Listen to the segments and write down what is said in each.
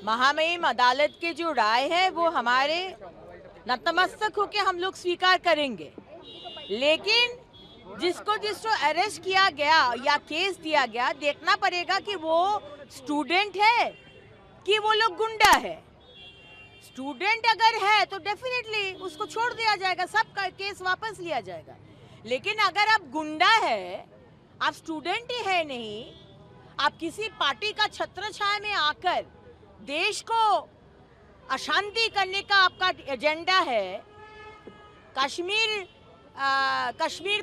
महामहिम अदालत के जो राय है वो हमारे नतमस्तक होकर हम लोग स्वीकार करेंगे, लेकिन जिसको अरेस्ट किया गया या केस दिया गया, देखना पड़ेगा कि वो स्टूडेंट है कि वो लोग गुंडा है। स्टूडेंट अगर है तो डेफिनेटली उसको छोड़ दिया जाएगा, सबका केस वापस लिया जाएगा। लेकिन अगर आप गुंडा है, आप स्टूडेंट ही है नहीं, आप किसी पार्टी का छत्र छाया में आकर देश को अशांति करने का आपका एजेंडा है, कश्मीर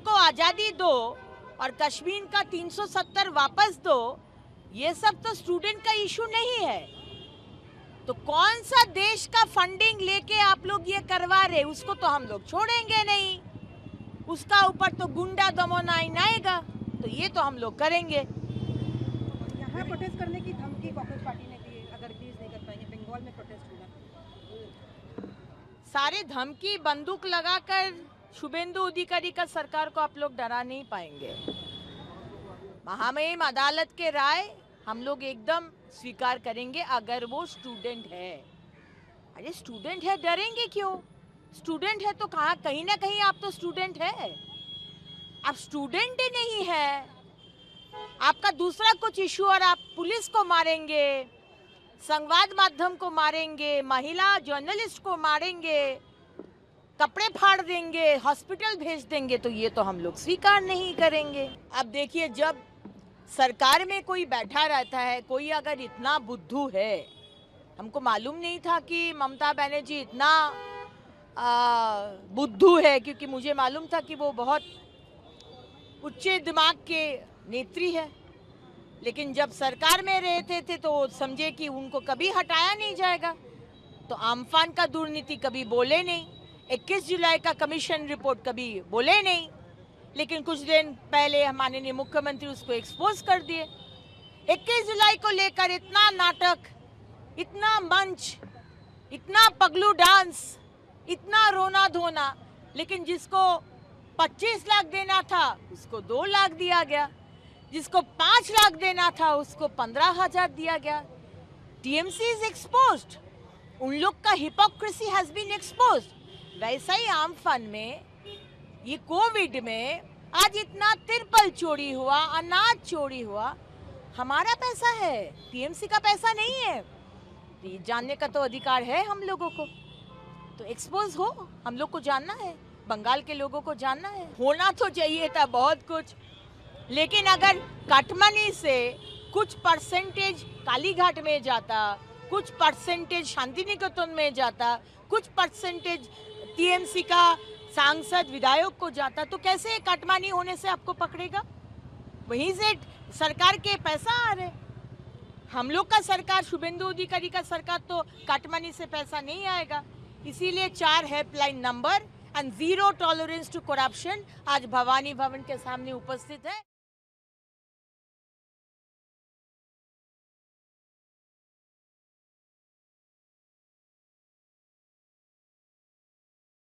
को आज़ादी दो और कश्मीर का 370 वापस दो, ये सब तो स्टूडेंट का इशू नहीं है। तो कौन सा देश का फंडिंग लेके आप लोग ये करवा रहे, उसको तो हम लोग छोड़ेंगे नहीं। उसका ऊपर तो गुंडा दमन आइन आएगा, तो ये तो हम लोग करेंगे। यहाँ प्रोटेस्ट करने की धमकी कांग्रेस पार्टी ने दी, अगर रिलीज नहीं कर पाएंगे। बंगाल में प्रोटेस्ट होगा, सारे धमकी बंदूक लगाकर शुभेंदु अधिकारी का सरकार को आप लोग डरा नहीं पाएंगे। महामहिम अदालत के राय हम लोग एकदम स्वीकार करेंगे अगर वो स्टूडेंट है। अरे स्टूडेंट है, डरेंगे क्यों? स्टूडेंट है तो कहीं ना कहीं आप तो स्टूडेंट है। आप स्टूडेंट ही नहीं है, आपका दूसरा कुछ इशू और आप पुलिस को मारेंगे, संवाद माध्यम को मारेंगे, महिला जर्नलिस्ट को मारेंगे, कपड़े फाड़ देंगे, हॉस्पिटल भेज देंगे, तो ये तो हम लोग स्वीकार नहीं करेंगे। अब देखिए, जब सरकार में कोई बैठा रहता है, कोई अगर इतना बुद्धू है, हमको मालूम नहीं था कि ममता बनर्जी इतना बुद्धू है, क्योंकि मुझे मालूम था कि वो बहुत उच्च दिमाग के नेत्री है, लेकिन जब सरकार में रहते थे तो समझे कि उनको कभी हटाया नहीं जाएगा, तो आम्फान का दुर्नीति कभी बोले नहीं, 21 जुलाई का कमीशन रिपोर्ट कभी बोले नहीं, लेकिन कुछ दिन पहले माननीय मुख्यमंत्री उसको एक्सपोज कर दिए। 21 जुलाई को लेकर इतना नाटक, इतना मंच, इतना पगलू डांस, इतना रोना धोना, लेकिन जिसको 25 लाख देना था उसको 2 लाख दिया गया, जिसको 5 लाख देना था उसको 15,000 दिया गया। टीएमसी इज एक्सपोज्ड, उन लोग का हिपोक्रेसी हैज बीन एक्सपोज्ड। वैसा ही आम्फान में, ये कोविड में आज इतना तिरपल चोरी हुआ, अनाज चोरी हुआ, हमारा पैसा है, टीएमसी का पैसा नहीं है। तो ये जानने का तो अधिकार है हम लोगों को, तो एक्सपोज हो, हम लोग को जानना है, बंगाल के लोगों को जानना है। होना तो चाहिए था बहुत कुछ, लेकिन अगर कटमनी से कुछ परसेंटेज कालीघाट में जाता, कुछ परसेंटेज शांति निकेतन में जाता, कुछ परसेंटेज टीएमसी का सांसद विधायक को जाता, तो कैसे कटमानी होने से आपको पकड़ेगा? वहीं से सरकार के पैसा आ रहे। हम लोग का सरकार, शुभेंदु अधिकारी का सरकार तो कटमानी से पैसा नहीं आएगा। इसीलिए 4 helpline number and 0 tolerance to corruption आज भवानी भवन के सामने उपस्थित है।